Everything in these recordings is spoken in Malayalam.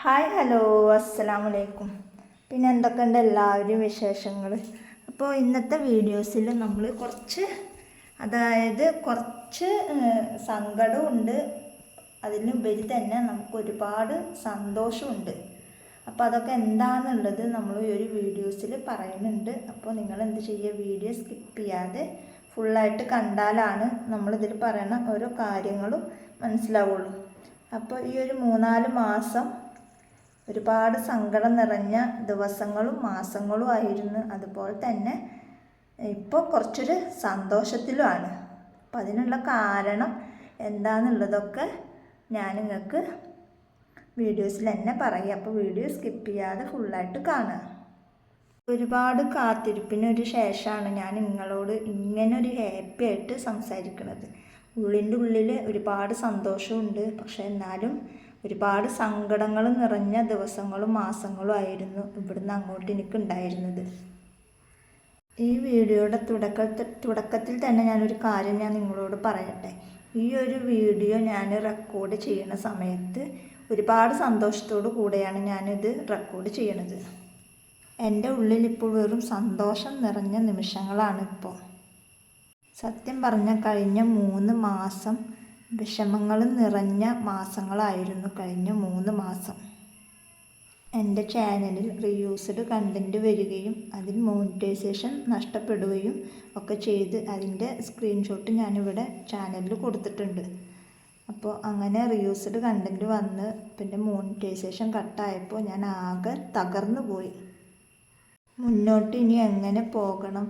ഹായ് ഹലോ അസ്സലാമു അലൈക്കും. പിന്നെ എന്തൊക്കെയുണ്ട് എല്ലാവരും വിശേഷങ്ങൾ? അപ്പോൾ ഇന്നത്തെ വീഡിയോസിൽ നമ്മൾ കുറച്ച് സങ്കടമുണ്ട്, അതിനുപരി തന്നെ നമുക്ക് ഒരുപാട് സന്തോഷമുണ്ട്. അപ്പോൾ അതൊക്കെ എന്താണെന്നുള്ളത് നമ്മൾ ഈ ഒരു വീഡിയോസിൽ പറയുന്നുണ്ട്. അപ്പോൾ നിങ്ങൾ എന്ത് ചെയ്യുക, വീഡിയോ സ്കിപ്പ് ചെയ്യാതെ ഫുള്ളായിട്ട് കണ്ടാലാണ് നമ്മളിതിൽ പറയുന്ന ഓരോ കാര്യങ്ങളും മനസ്സിലാവുള്ളൂ. അപ്പോൾ ഈ ഒരു 3-4 മാസം ഒരുപാട് സങ്കടം നിറഞ്ഞ ദിവസങ്ങളും മാസങ്ങളും ആയിരുന്നു. അതുപോലെ തന്നെ ഇപ്പോൾ കുറച്ചൊരു സന്തോഷത്തിലുമാണ്. അപ്പം അതിനുള്ള കാരണം എന്താണെന്നുള്ളതൊക്കെ ഞാൻ നിങ്ങൾക്ക് വീഡിയോസിൽ തന്നെ പറയാം. അപ്പോൾ വീഡിയോ സ്കിപ്പ് ചെയ്യാതെ ഫുള്ളായിട്ട് കാണുക. ഒരുപാട് കാത്തിരിപ്പിനൊരു ശേഷമാണ് ഞാൻ നിങ്ങളോട് ഇങ്ങനൊരു ഹാപ്പി ആയിട്ട് സംസാരിക്കുന്നത്. ഉള്ളിൻ്റെ ഉള്ളിൽ ഒരുപാട് സന്തോഷമുണ്ട്, പക്ഷേ എന്നാലും ഒരുപാട് സങ്കടങ്ങൾ നിറഞ്ഞ ദിവസങ്ങളും മാസങ്ങളും ആയിരുന്നു ഇവിടുന്ന് അങ്ങോട്ട് എനിക്കുണ്ടായിരുന്നത്. ഈ വീഡിയോയുടെ തുടക്കത്തിൽ തന്നെ ഞാനൊരു കാര്യം നിങ്ങളോട് പറയട്ടെ. ഈ ഒരു വീഡിയോ ഞാൻ റെക്കോർഡ് ചെയ്യുന്ന സമയത്ത് ഒരുപാട് സന്തോഷത്തോടു കൂടെയാണ് ഞാനിത് റെക്കോർഡ് ചെയ്യണത്. എൻ്റെ ഉള്ളിൽ ഇപ്പോൾ വെറും സന്തോഷം നിറഞ്ഞ നിമിഷങ്ങളാണ്. ഇപ്പോൾ സത്യം പറഞ്ഞാൽ കഴിഞ്ഞ 3 മാസം വിഷമങ്ങൾ നിറഞ്ഞ മാസങ്ങളായിരുന്നു. കഴിഞ്ഞ 3 മാസം എൻ്റെ ചാനലിൽ റീയൂസ്ഡ് കണ്ടൻറ്റ് വരികയും അതിൽ മോണിറ്റൈസേഷൻ നഷ്ടപ്പെടുകയും ഒക്കെ ചെയ്ത് അതിൻ്റെ സ്ക്രീൻഷോട്ട് ഞാനിവിടെ ചാനലിൽ കൊടുത്തിട്ടുണ്ട്. അപ്പോൾ അങ്ങനെ റീയൂസ്ഡ് കണ്ടൻറ്റ് വന്ന് പിന്നെ മോണിറ്റൈസേഷൻ കട്ടായപ്പോൾ ഞാൻ ആകെ തകർന്നു പോയി. മുന്നോട്ട് ഇനി എങ്ങനെ പോകണം,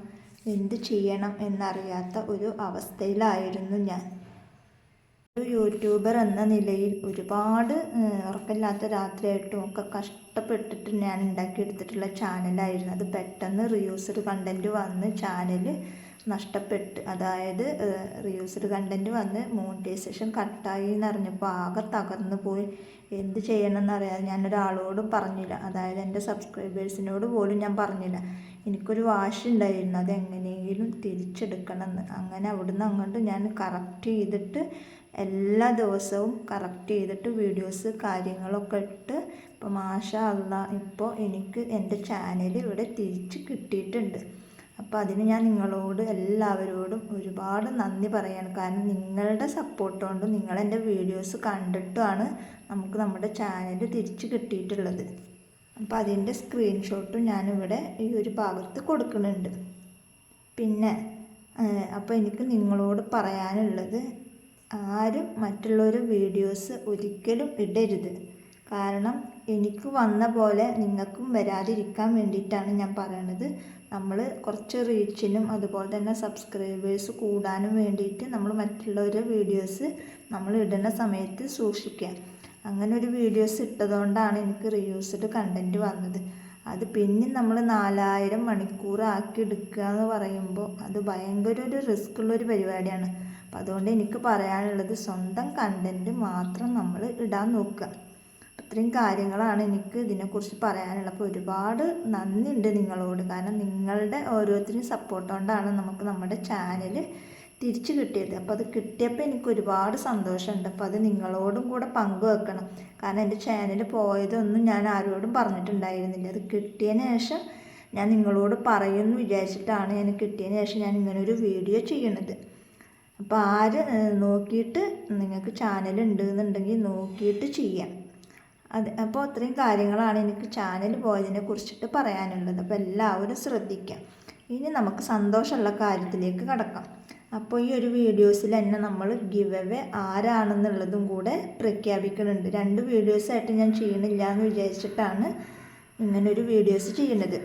എന്ത് ചെയ്യണം എന്നറിയാത്ത ഒരു അവസ്ഥയിലായിരുന്നു ഞാൻ. ഒരു യൂട്യൂബർ എന്ന നിലയിൽ ഒരുപാട് ഉറക്കമില്ലാത്ത രാത്രിയായിട്ടും ഒക്കെ കഷ്ടപ്പെട്ടിട്ട് ഞാൻ ഉണ്ടാക്കിയെടുത്തിട്ടുള്ള ചാനലായിരുന്നു. അത് പെട്ടെന്ന് റീയൂസ്ഡ് കണ്ടൻറ്റ് വന്ന് ചാനൽ നഷ്ടപ്പെട്ട്, അതായത് റീയൂസ്ഡ് കണ്ടൻറ്റ് വന്ന് മോണിറ്റൈസേഷൻ കട്ടായി എന്നറിഞ്ഞപ്പോൾ ആകെ തകർന്നു പോയി. എന്ത് ചെയ്യണമെന്നറിയാതെ ഞാനൊരാളോടും പറഞ്ഞില്ല, അതായത് എൻ്റെ സബ്സ്ക്രൈബേഴ്സിനോട് പോലും ഞാൻ പറഞ്ഞില്ല. എനിക്കൊരു വാശി ഉണ്ടായിരുന്നു അതെങ്ങനെയെങ്കിലും തിരിച്ചെടുക്കണമെന്ന്. അങ്ങനെ അവിടുന്ന് അങ്ങോട്ട് ഞാൻ കറക്റ്റ് ചെയ്തിട്ട് എല്ലാ ദിവസവും കറക്റ്റ് ചെയ്തിട്ട് വീഡിയോസ് കാര്യങ്ങളൊക്കെ ഇട്ട് ഇപ്പോൾ മാഷാ അല്ലാഹ് ഇപ്പോൾ എനിക്ക് എൻ്റെ ചാനൽ ഇവിടെ തിരിച്ച് കിട്ടിയിട്ടുണ്ട്. അപ്പോൾ അതിന് ഞാൻ നിങ്ങളോട് എല്ലാവരോടും ഒരുപാട് നന്ദി പറയാണ്. കാരണം നിങ്ങളുടെ സപ്പോർട്ട് കൊണ്ടും നിങ്ങളെൻ്റെ വീഡിയോസ് കണ്ടിട്ടുമാണ് നമുക്ക് നമ്മുടെ ചാനൽ തിരിച്ച് കിട്ടിയിട്ടുള്ളത്. അപ്പോൾ അതിൻ്റെ സ്ക്രീൻഷോട്ടും ഞാനിവിടെ ഈ ഒരു ഭാഗത്ത് കൊടുക്കുന്നുണ്ട്. പിന്നെ അപ്പോൾ എനിക്ക് നിങ്ങളോട് പറയാനുള്ളത്, ആരും മറ്റുള്ളവർ വീഡിയോസ് ഒരിക്കലും ഇടരുത്. കാരണം എനിക്ക് വന്ന പോലെ നിങ്ങൾക്കും വരാതിരിക്കാൻ വേണ്ടിയിട്ടാണ് ഞാൻ പറയണത്. നമ്മൾ കുറച്ച് റീച്ചിനും അതുപോലെ തന്നെ സബ്സ്ക്രൈബേഴ്സ് കൂടാനും വേണ്ടിയിട്ട് നമ്മൾ മറ്റുള്ളവരുടെ വീഡിയോസ് നമ്മൾ ഇടുന്ന സമയത്ത് സൂക്ഷിക്കുക. അങ്ങനെ ഒരു വീഡിയോസ് ഇട്ടതുകൊണ്ടാണ് എനിക്ക് റീയൂസ്ഡ് കണ്ടൻറ്റ് വന്നത്. അത് പിന്നെ നമ്മൾ 4000 മണിക്കൂർ ആക്കി എടുക്കുക എന്ന് പറയുമ്പോൾ അത് ഭയങ്കര ഒരു റിസ്ക് ഉള്ളൊരു പരിപാടിയാണ്. അപ്പം അതുകൊണ്ട് എനിക്ക് പറയാനുള്ളത്, സ്വന്തം കണ്ടൻറ്റ് മാത്രം നമ്മൾ ഇടാൻ നോക്കുക. ഇത്രയും കാര്യങ്ങളാണ് എനിക്ക് ഇതിനെക്കുറിച്ച് പറയാനുള്ളത്. അപ്പോൾ ഒരുപാട് നന്ദിയുണ്ട് നിങ്ങളോട്. കാരണം നിങ്ങളുടെ ഓരോരുത്തരും സപ്പോർട്ട് കൊണ്ടാണ് നമുക്ക് നമ്മുടെ ചാനൽ തിരിച്ച് കിട്ടിയത്. അപ്പോൾ അത് കിട്ടിയപ്പോൾ എനിക്ക് ഒരുപാട് സന്തോഷമുണ്ട്. അപ്പോൾ അത് നിങ്ങളോടും കൂടെ പങ്കുവെക്കണം. കാരണം എൻ്റെ ചാനൽ പോയതൊന്നും ഞാൻ ആരോടും പറഞ്ഞിട്ടുണ്ടായിരുന്നില്ല. അത് കിട്ടിയതിന് ശേഷം ഞാൻ നിങ്ങളോട് പറയുമെന്ന് വിചാരിച്ചിട്ടാണ് ഞാൻ കിട്ടിയതിന് ശേഷം ഞാൻ ഇങ്ങനൊരു വീഡിയോ ചെയ്യണത്. അപ്പോൾ ആര് നോക്കിയിട്ട് നിങ്ങൾക്ക് ചാനൽ ഉണ്ടെന്നുണ്ടെങ്കിൽ നോക്കിയിട്ട് ചെയ്യാം. അപ്പോൾ അത്രയും കാര്യങ്ങളാണ് എനിക്ക് ചാനൽ പോയതിനെ കുറിച്ചിട്ട് പറയാനുള്ളത്. അപ്പോൾ എല്ലാവരും ശ്രദ്ധിക്കാം. ഇനി നമുക്ക് സന്തോഷമുള്ള കാര്യത്തിലേക്ക് കടക്കാം. അപ്പോൾ ഈ ഒരു വീഡിയോസിൽ തന്നെ നമ്മൾ ഗിവ് അവേ ആരാണെന്നുള്ളതും കൂടെ പ്രഖ്യാപിക്കുന്നുണ്ട്. 2 വീഡിയോസായിട്ട് ഞാൻ ചെയ്യണില്ല എന്ന് വിചാരിച്ചിട്ടാണ് ഇങ്ങനൊരു വീഡിയോസ് ചെയ്യുന്നത്.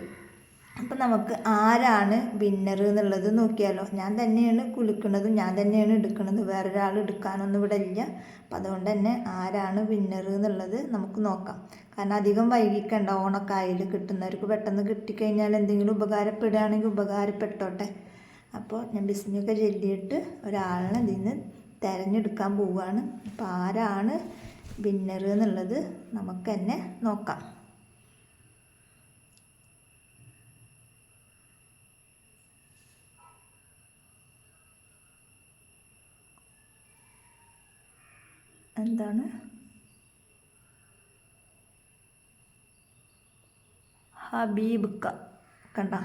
അപ്പം നമുക്ക് ആരാണ് വിന്നർ എന്നുള്ളത് നോക്കിയാലോ. ഞാൻ തന്നെയാണ് കുലുക്കുന്നതും ഞാൻ തന്നെയാണ് എടുക്കുന്നത്, വേറൊരാൾ എടുക്കാനൊന്നും ഇവിടെ ഇല്ല. അപ്പം അതുകൊണ്ട് തന്നെ ആരാണ് വിന്നർ എന്നുള്ളത് നമുക്ക് നോക്കാം. കാരണം അധികം വൈകിക്കണ്ട, ഓണക്കായിൽ കിട്ടുന്നവർക്ക് പെട്ടെന്ന് കിട്ടിക്കഴിഞ്ഞാൽ എന്തെങ്കിലും ഉപകാരപ്പെടുകയാണെങ്കിൽ ഉപകാരപ്പെട്ടോട്ടെ. അപ്പോൾ ഞാൻ ബിസ്മിയൊക്കെ ചൊല്ലിയിട്ട് ഒരാളിനെ ഇതിൽ നിന്ന് തിരഞ്ഞെടുക്കാൻ പോവുകയാണ്. അപ്പോൾ ആരാണ് വിന്നർ എന്നുള്ളത് നമുക്ക് തന്നെ നോക്കാം. എന്താണ് ഹബീബുക്ക കണ്ട.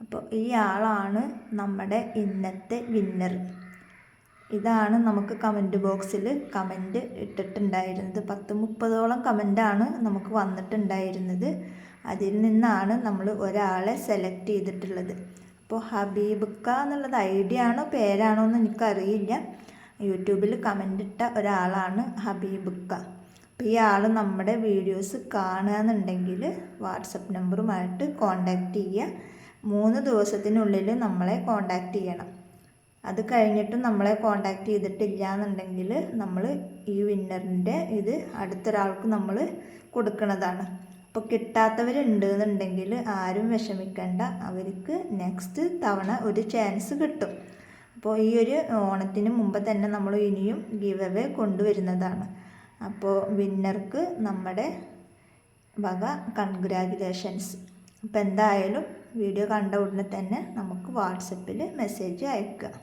അപ്പോൾ ഈ ആളാണ് നമ്മുടെ ഇന്നത്തെ വിന്നർ. ഇതാണ് നമുക്ക് കമൻറ്റ് ബോക്സിൽ കമൻറ്റ് ഇട്ടിട്ടുണ്ടായിരുന്നത്. 10-30ഓളം കമൻറ്റാണ് നമുക്ക് വന്നിട്ടുണ്ടായിരുന്നത്. അതിൽ നിന്നാണ് നമ്മൾ ഒരാളെ സെലക്ട് ചെയ്തിട്ടുള്ളത്. അപ്പോൾ ഹബീബുക്ക എന്നുള്ളത് ഐഡിയ ആണോ പേരാണോ എന്ന് എനിക്കറിയില്ല. യൂട്യൂബിൽ കമൻ്റ് ഇട്ട ഒരാളാണ് ഹബീബുക്ക. അപ്പോൾ ഈ ആൾ നമ്മുടെ വീഡിയോസ് കാണുകയെന്നുണ്ടെങ്കിൽ വാട്സപ്പ് നമ്പറുമായിട്ട് കോണ്ടാക്റ്റ് ചെയ്യുക. 3 ദിവസത്തിനുള്ളിൽ നമ്മളെ കോണ്ടാക്റ്റ് ചെയ്യണം. അത് കഴിഞ്ഞിട്ടും നമ്മളെ കോണ്ടാക്റ്റ് ചെയ്തിട്ടില്ല എന്നുണ്ടെങ്കിൽ നമ്മൾ ഈ വിന്നറിൻ്റെ ഇത് അടുത്തൊരാൾക്ക് നമ്മൾ കൊടുക്കുന്നതാണ്. അപ്പോൾ കിട്ടാത്തവരുണ്ട് എന്നുണ്ടെങ്കിൽ ആരും വിഷമിക്കേണ്ട, അവർക്ക് നെക്സ്റ്റ് തവണ ഒരു ചാൻസ് കിട്ടും. അപ്പോൾ ഈ ഒരു ഓണത്തിന് മുമ്പ് തന്നെ നമ്മൾ ഇനിയും ഗിവ് അവേ കൊണ്ടുവരുന്നതാണ്. അപ്പോൾ വിന്നർക്ക് നമ്മുടെ വക കൺഗ്രാജുലേഷൻസ്. അപ്പോൾ എന്തായാലും വീഡിയോ കണ്ട ഉടനെ തന്നെ നമുക്ക് വാട്സപ്പിൽ മെസ്സേജ് അയക്കുക.